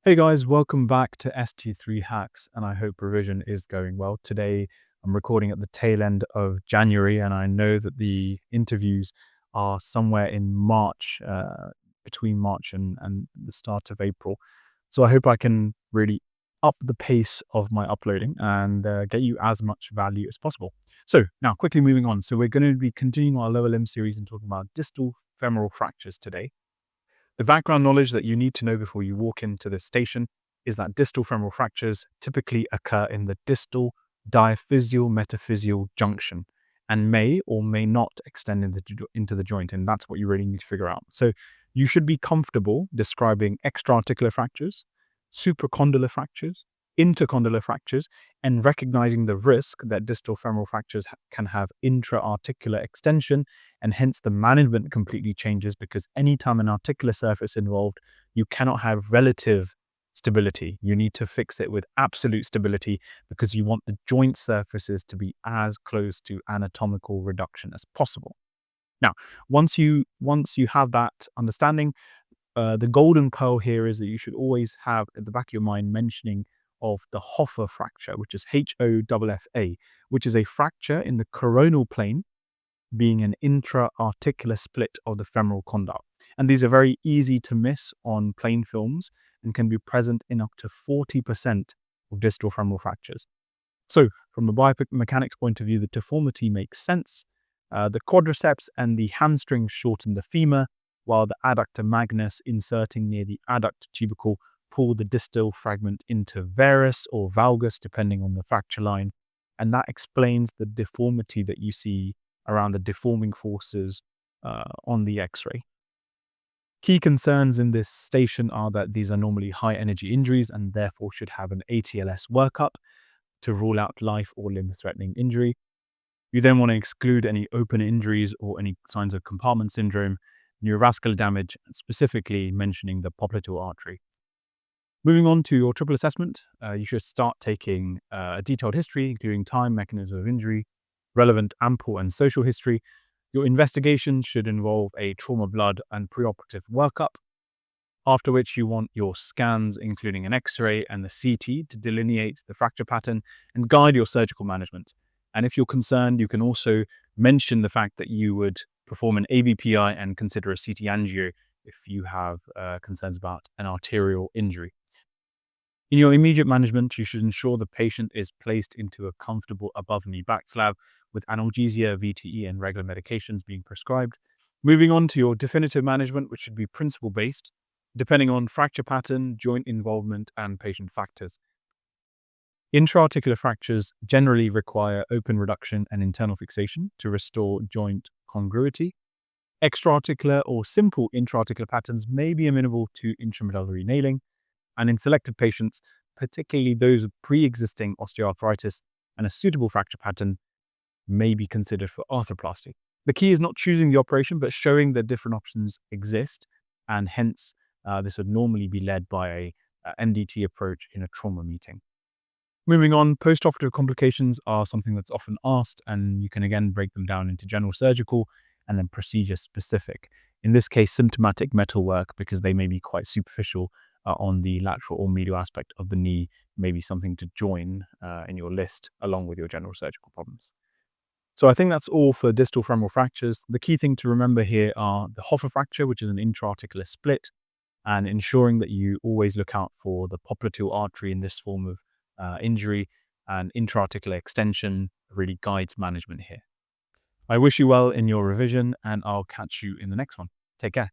Hey guys, welcome back to St3 Hacks, and I hope revision is going well. Today, I'm recording at the tail end of January, and I know that the interviews are somewhere in March, between March and the start of April. So I hope I can really up the pace of my uploading and get you as much value as possible. So now, quickly moving on. So we're going to be continuing our lower limb series and talking about distal femoral fractures today. The background knowledge that you need to know before you walk into the station is that distal femoral fractures typically occur in the distal diaphysial-metaphyseal junction and may or may not extend into the joint, and that's what you really need to figure out. So you should be comfortable describing extra-articular fractures, supracondylar fractures, intercondylar fractures, and recognizing the risk that distal femoral fractures can have intra-articular extension, and hence the management completely changes because anytime an articular surface involved, you cannot have relative stability. You need to fix it with absolute stability because you want the joint surfaces to be as close to anatomical reduction as possible. Now, once you have that understanding, the golden pearl here is that you should always have at the back of your mind mentioning of the Hoffa fracture, which is HOFFA, which is a fracture in the coronal plane, being an intra-articular split of the femoral condyle. And these are very easy to miss on plain films and can be present in up to 40% of distal femoral fractures. So from a biomechanics point of view, the deformity makes sense. The quadriceps and the hamstring shorten the femur, while the adductor magnus inserting near the adductor tubercle pull the distal fragment into varus or valgus, depending on the fracture line. And that explains the deformity that you see around the deforming forces on the X-ray. Key concerns in this station are that these are normally high energy injuries and therefore should have an ATLS workup to rule out life or limb-threatening injury. You then want to exclude any open injuries or any signs of compartment syndrome, neurovascular damage, specifically mentioning the popliteal artery. Moving on to your triple assessment, you should start taking a detailed history, including time, mechanism of injury, relevant ample and social history. Your investigation should involve a trauma blood and preoperative workup, after which you want your scans, including an X-ray and the CT, to delineate the fracture pattern and guide your surgical management. And if you're concerned, you can also mention the fact that you would perform an ABPI and consider a CT angio if you have concerns about an arterial injury. In your immediate management, you should ensure the patient is placed into a comfortable above-knee back slab with analgesia, VTE, and regular medications being prescribed. Moving on to your definitive management, which should be principle-based, depending on fracture pattern, joint involvement, and patient factors. Intra-articular fractures generally require open reduction and internal fixation to restore joint congruity. Extra-articular or simple intra-articular patterns may be amenable to intramedullary nailing, and in selected patients, particularly those with pre-existing osteoarthritis and a suitable fracture pattern, may be considered for arthroplasty. The key is not choosing the operation, but showing that different options exist, and hence this would normally be led by a MDT approach in a trauma meeting. Moving on, post-operative complications are something that's often asked, and you can again break them down into general surgical and then procedure specific. In this case, symptomatic metal work, because they may be quite superficial on the lateral or medial aspect of the knee, may be something to join in your list along with your general surgical problems. So I think that's all for distal femoral fractures. The key thing to remember here are the Hoffa fracture, which is an intra-articular split, and ensuring that you always look out for the popliteal artery in this form of injury, and intra-articular extension really guides management here. I wish you well in your revision, and I'll catch you in the next one. Take care.